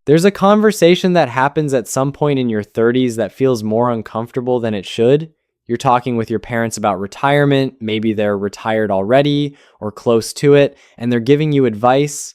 There's a conversation that happens at some point in your 30s that feels more uncomfortable than it should. You're talking with your parents about retirement, maybe they're retired already or close to it, and they're giving you advice,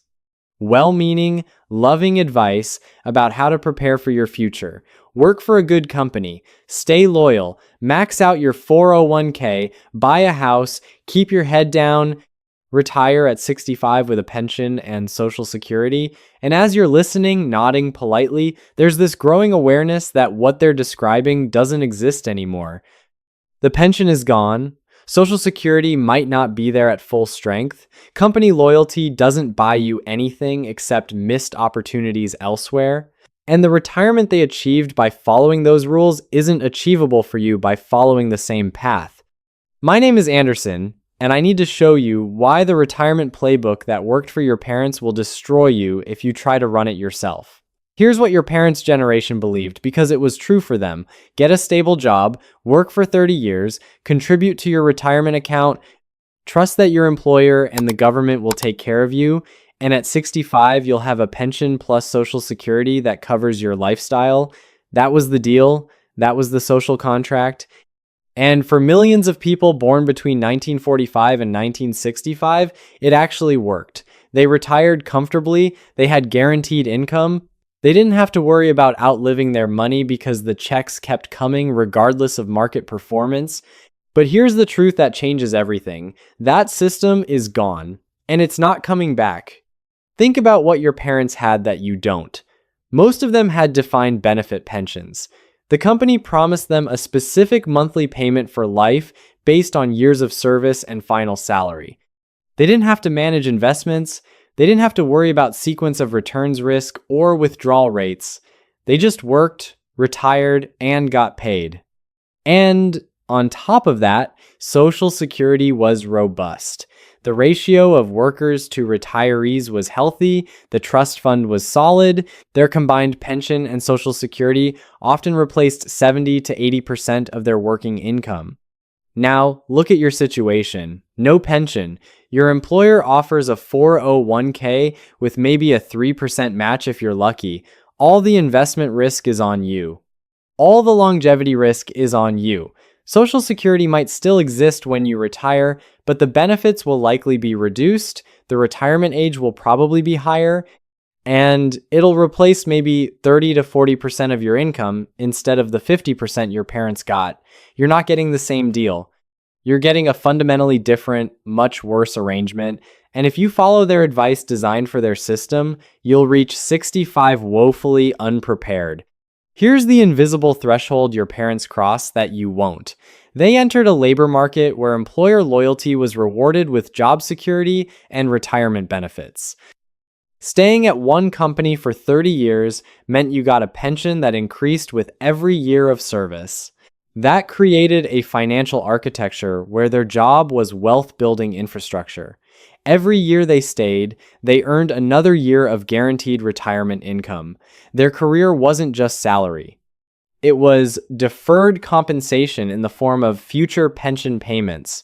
well-meaning, loving advice about how to prepare for your future. Work for a good company, stay loyal, max out your 401k, buy a house, keep your head down, retire at 65 with a pension and Social Security. And as you're listening, nodding politely, there's this growing awareness that what they're describing doesn't exist anymore. The pension is gone. Social Security might not be there at full strength. Company loyalty doesn't buy you anything except missed opportunities elsewhere. And the retirement they achieved by following those rules isn't achievable for you by following the same path. My name is Anderson, and I need to show you why the retirement playbook that worked for your parents will destroy you if you try to run it yourself. Here's what your parents' generation believed because it was true for them. Get a stable job, work for 30 years, contribute to your retirement account, trust that your employer and the government will take care of you, and at 65, you'll have a pension plus Social Security that covers your lifestyle. That was the deal. That was the social contract. And for millions of people born between 1945 and 1965, it actually worked. They retired comfortably. They had guaranteed income. They didn't have to worry about outliving their money because the checks kept coming regardless of market performance. But here's the truth that changes everything. That system is gone, and it's not coming back. Think about what your parents had that you don't. Most of them had defined benefit pensions. The company promised them a specific monthly payment for life based on years of service and final salary. They didn't have to manage investments. They didn't have to worry about sequence of returns risk or withdrawal rates. They just worked, retired, and got paid. And on top of that, Social Security was robust. The ratio of workers to retirees was healthy, the trust fund was solid, their combined pension and Social Security often replaced 70 to 80% of their working income. Now, look at your situation. No pension. Your employer offers a 401k with maybe a 3% match if you're lucky. All the investment risk is on you. All the longevity risk is on you. Social Security might still exist when you retire, but the benefits will likely be reduced, the retirement age will probably be higher, and it'll replace maybe 30 to 40% of your income instead of the 50% your parents got. You're not getting the same deal. You're getting a fundamentally different, much worse arrangement, and if you follow their advice designed for their system, you'll reach 65 woefully unprepared. Here's the invisible threshold your parents crossed that you won't. They entered a labor market where employer loyalty was rewarded with job security and retirement benefits. Staying at one company for 30 years meant you got a pension that increased with every year of service. That created a financial architecture where their job was wealth-building infrastructure. Every year they stayed, they earned another year of guaranteed retirement income. Their career wasn't just salary. It was deferred compensation in the form of future pension payments.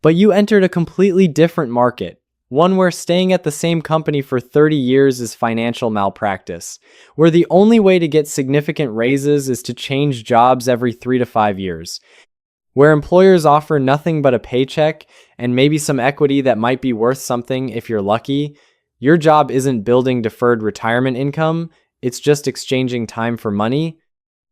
But you entered a completely different market, one where staying at the same company for 30 years is financial malpractice, where the only way to get significant raises is to change jobs every 3 to 5 years, where employers offer nothing but a paycheck and maybe some equity that might be worth something if you're lucky. Your job isn't building deferred retirement income, it's just exchanging time for money.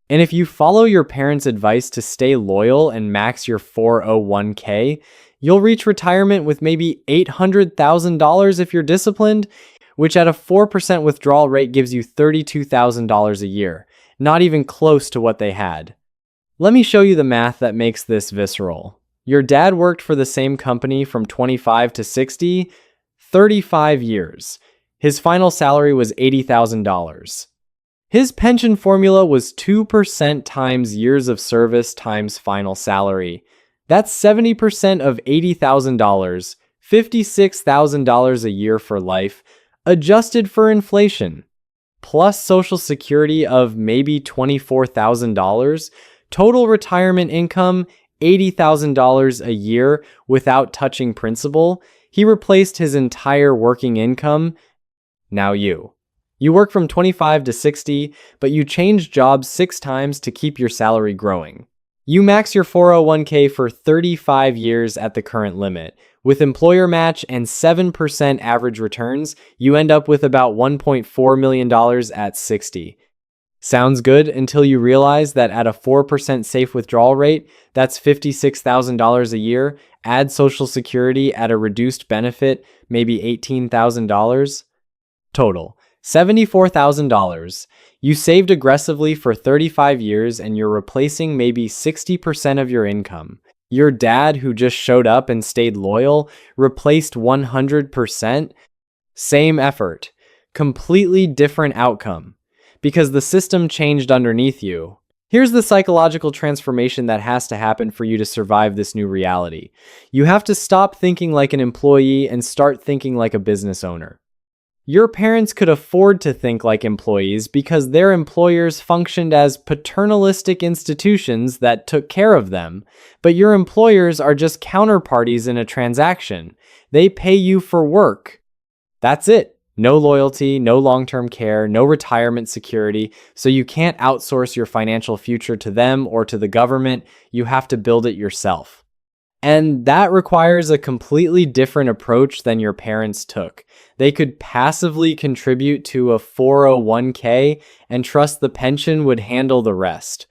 And if you follow your parents' advice to stay loyal and max your 401k, you'll reach retirement with maybe $800,000 if you're disciplined, which at a 4% withdrawal rate gives you $32,000 a year, not even close to what they had. Let me show you the math that makes this visceral. Your dad worked for the same company from 25 to 60, 35 years. His final salary was $80,000. His pension formula was 2% times years of service times final salary. That's 70% of $80,000, $56,000 a year for life, adjusted for inflation, plus Social Security of maybe $24,000, total retirement income, $80,000 a year without touching principal. He replaced his entire working income. Now you. You work from 25 to 60, but you change jobs 6 times to keep your salary growing. You max your 401k for 35 years at the current limit. With employer match and 7% average returns, you end up with about $1.4 million at 60. Sounds good until you realize that at a 4% safe withdrawal rate, that's $56,000 a year. Add Social Security at a reduced benefit, maybe $18,000. Total, $74,000. You saved aggressively for 35 years and you're replacing maybe 60% of your income. Your dad, who just showed up and stayed loyal, replaced 100%. Same effort, completely different outcome. Because the system changed underneath you. Here's the psychological transformation that has to happen for you to survive this new reality. You have to stop thinking like an employee and start thinking like a business owner. Your parents could afford to think like employees because their employers functioned as paternalistic institutions that took care of them, but your employers are just counterparties in a transaction. They pay you for work. That's it. No loyalty, no long-term care, no retirement security, so you can't outsource your financial future to them or to the government. You have to build it yourself. And that requires a completely different approach than your parents took. They could passively contribute to a 401k and trust the pension would handle the rest.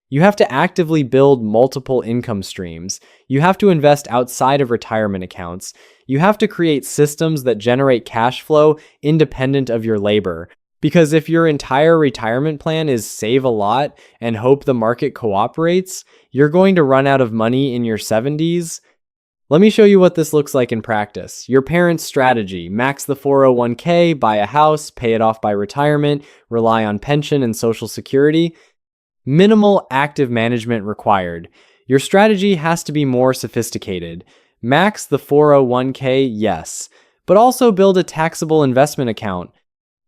You have to actively build multiple income streams. You have to invest outside of retirement accounts. You have to create systems that generate cash flow independent of your labor. Because if your entire retirement plan is save a lot and hope the market cooperates, you're going to run out of money in your 70s. Let me show you what this looks like in practice. Your parents' strategy: max the 401k, buy a house, pay it off by retirement, rely on pension and Social Security. Minimal active management required. Your strategy has to be more sophisticated. Max the 401k, yes, but also build a taxable investment account.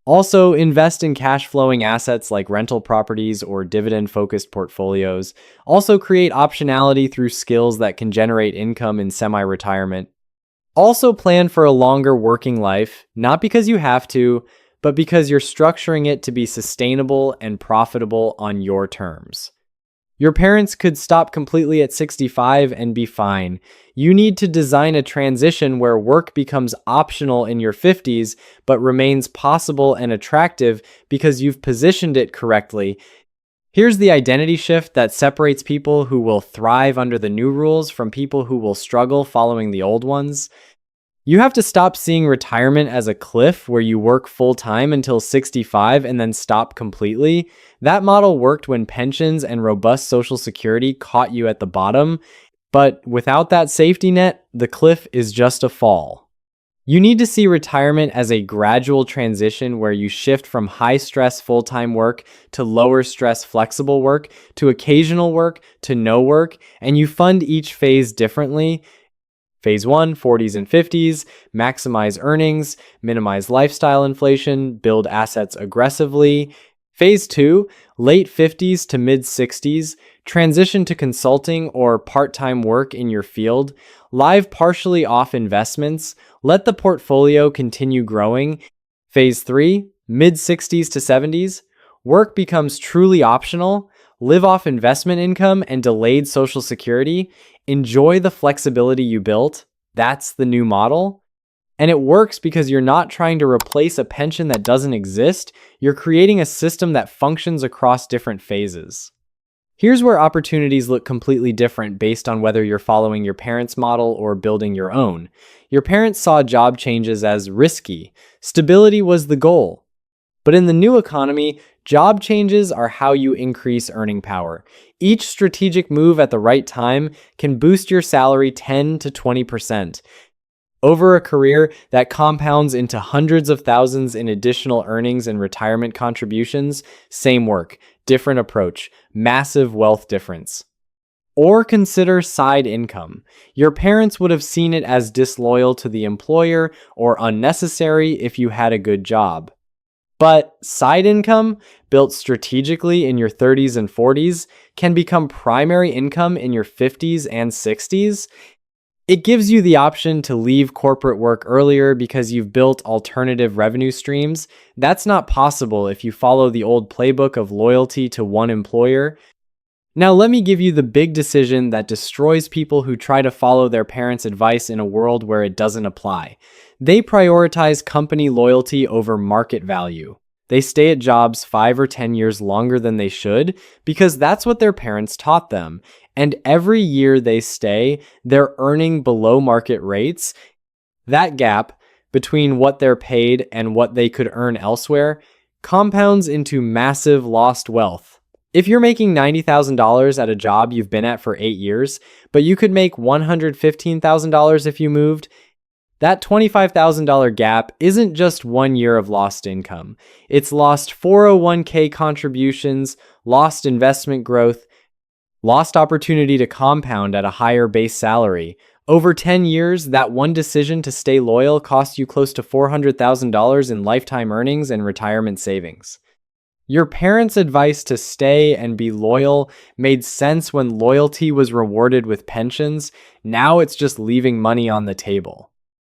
Also, invest in cash flowing assets like rental properties or dividend focused portfolios. Also, create optionality through skills that can generate income in semi-retirement. Also, plan for a longer working life, not because you have to, but because you're structuring it to be sustainable and profitable on your terms. Your parents could stop completely at 65 and be fine. You need to design a transition where work becomes optional in your 50s, but remains possible and attractive because you've positioned it correctly. Here's the identity shift that separates people who will thrive under the new rules from people who will struggle following the old ones. You have to stop seeing retirement as a cliff where you work full-time until 65 and then stop completely. That model worked when pensions and robust Social Security caught you at the bottom, but without that safety net, the cliff is just a fall. You need to see retirement as a gradual transition where you shift from high-stress full-time work to lower-stress flexible work, to occasional work, to no work, and you fund each phase differently. Phase 1, 40s and 50s, maximize earnings, minimize lifestyle inflation, build assets aggressively. Phase 2, late 50s to mid 60s, transition to consulting or part-time work in your field, live partially off investments, let the portfolio continue growing. Phase 3, mid 60s to 70s, work becomes truly optional, live off investment income and delayed Social Security. Enjoy the flexibility you built. That's the new model. And it works because you're not trying to replace a pension that doesn't exist. You're creating a system that functions across different phases. Here's where opportunities look completely different based on whether you're following your parents' model or building your own. Your parents saw job changes as risky. Stability was the goal. But in the new economy, job changes are how you increase earning power. Each strategic move at the right time can boost your salary 10 to 20%. Over a career that compounds into hundreds of thousands in additional earnings and retirement contributions, same work, different approach, massive wealth difference. Or consider side income. Your parents would have seen it as disloyal to the employer or unnecessary if you had a good job. But side income, built strategically in your 30s and 40s, can become primary income in your 50s and 60s. It gives you the option to leave corporate work earlier because you've built alternative revenue streams. That's not possible if you follow the old playbook of loyalty to one employer. Now, let me give you the big decision that destroys people who try to follow their parents' advice in a world where it doesn't apply. They prioritize company loyalty over market value. They stay at jobs 5 or 10 years longer than they should because that's what their parents taught them. And every year they stay, they're earning below market rates. That gap between what they're paid and what they could earn elsewhere compounds into massive lost wealth. If you're making $90,000 at a job you've been at for 8 years, but you could make $115,000 if you moved, that $25,000 gap isn't just 1 year of lost income. It's lost 401k contributions, lost investment growth, lost opportunity to compound at a higher base salary. Over 10 years, that one decision to stay loyal cost you close to $400,000 in lifetime earnings and retirement savings. Your parents' advice to stay and be loyal made sense when loyalty was rewarded with pensions. Now it's just leaving money on the table.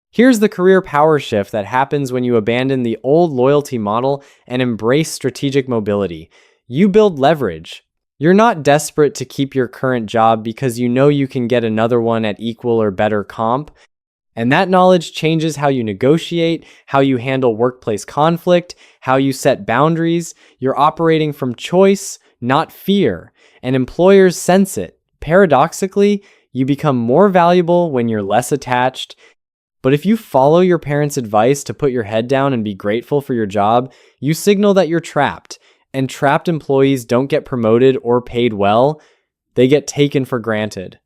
Here's the career power shift that happens when you abandon the old loyalty model and embrace strategic mobility. You build leverage. You're not desperate to keep your current job because you know you can get another one at equal or better comp. And that knowledge changes how you negotiate, how you handle workplace conflict, how you set boundaries. You're operating from choice, not fear, and employers sense it. Paradoxically, you become more valuable when you're less attached. But if you follow your parents' advice to put your head down and be grateful for your job, you signal that you're trapped. And trapped employees don't get promoted or paid well. They get taken for granted.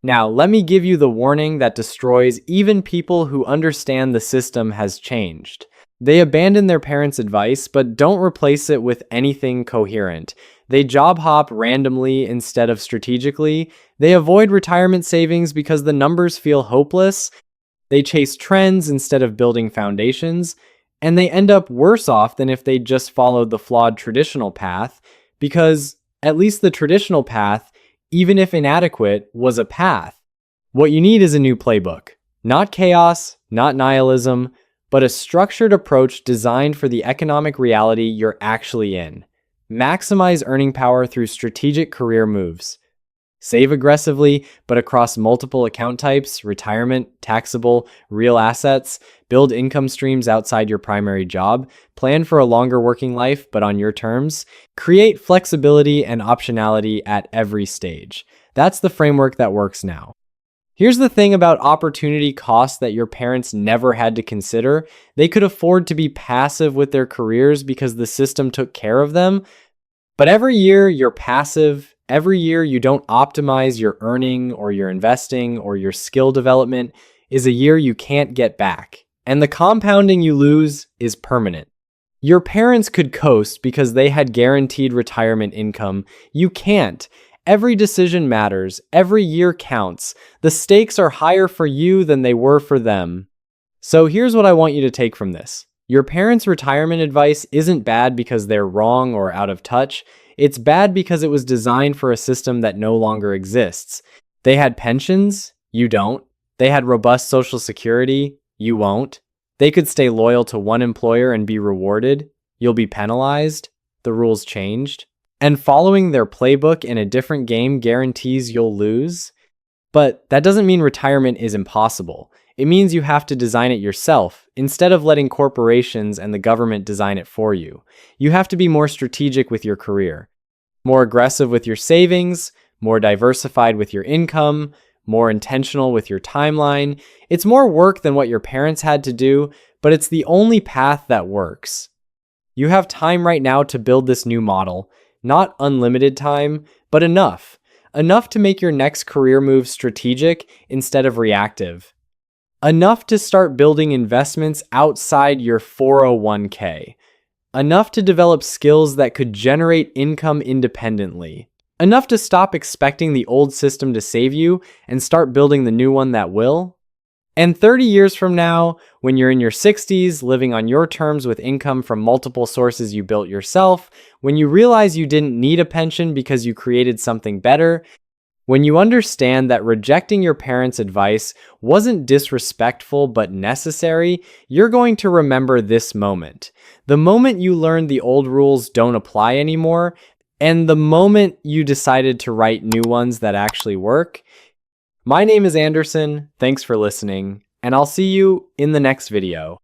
Now, let me give you the warning that destroys even people who understand the system has changed. They abandon their parents' advice, but don't replace it with anything coherent. They job hop randomly instead of strategically. They avoid retirement savings because the numbers feel hopeless. They chase trends instead of building foundations. And they end up worse off than if they just followed the flawed traditional path, because at least the traditional path, even if inadequate, was a path. What you need is a new playbook. Not chaos, not nihilism, but a structured approach designed for the economic reality you're actually in. Maximize earning power through strategic career moves. Save aggressively, but across multiple account types, retirement, taxable, real assets. Build income streams outside your primary job. Plan for a longer working life, but on your terms. Create flexibility and optionality at every stage. That's the framework that works now. Here's the thing about opportunity costs that your parents never had to consider. They could afford to be passive with their careers because the system took care of them. But every year you're passive. Every year you don't optimize your earning or your investing or your skill development is a year you can't get back. And the compounding you lose is permanent. Your parents could coast because they had guaranteed retirement income. You can't. Every decision matters. Every year counts. The stakes are higher for you than they were for them. So here's what I want you to take from this. Your parents' retirement advice isn't bad because they're wrong or out of touch. It's bad because it was designed for a system that no longer exists. They had pensions, you don't. They had robust social security, you won't. They could stay loyal to one employer and be rewarded, you'll be penalized. The rules changed. And following their playbook in a different game guarantees you'll lose. But that doesn't mean retirement is impossible. It means you have to design it yourself instead of letting corporations and the government design it for you. You have to be more strategic with your career, more aggressive with your savings, more diversified with your income, more intentional with your timeline. It's more work than what your parents had to do, but it's the only path that works. You have time right now to build this new model, not unlimited time, but enough. Enough to make your next career move strategic instead of reactive. Enough to start building investments outside your 401k. Enough to develop skills that could generate income independently. Enough to stop expecting the old system to save you and start building the new one that will. And 30 years from now, when you're in your 60s, living on your terms with income from multiple sources you built yourself, when you realize you didn't need a pension because you created something better, When you understand that rejecting your parents' advice wasn't disrespectful but necessary, you're going to remember this moment. The moment you learned the old rules don't apply anymore, and the moment you decided to write new ones that actually work. My name is Anderson. Thanks for listening, and I'll see you in the next video.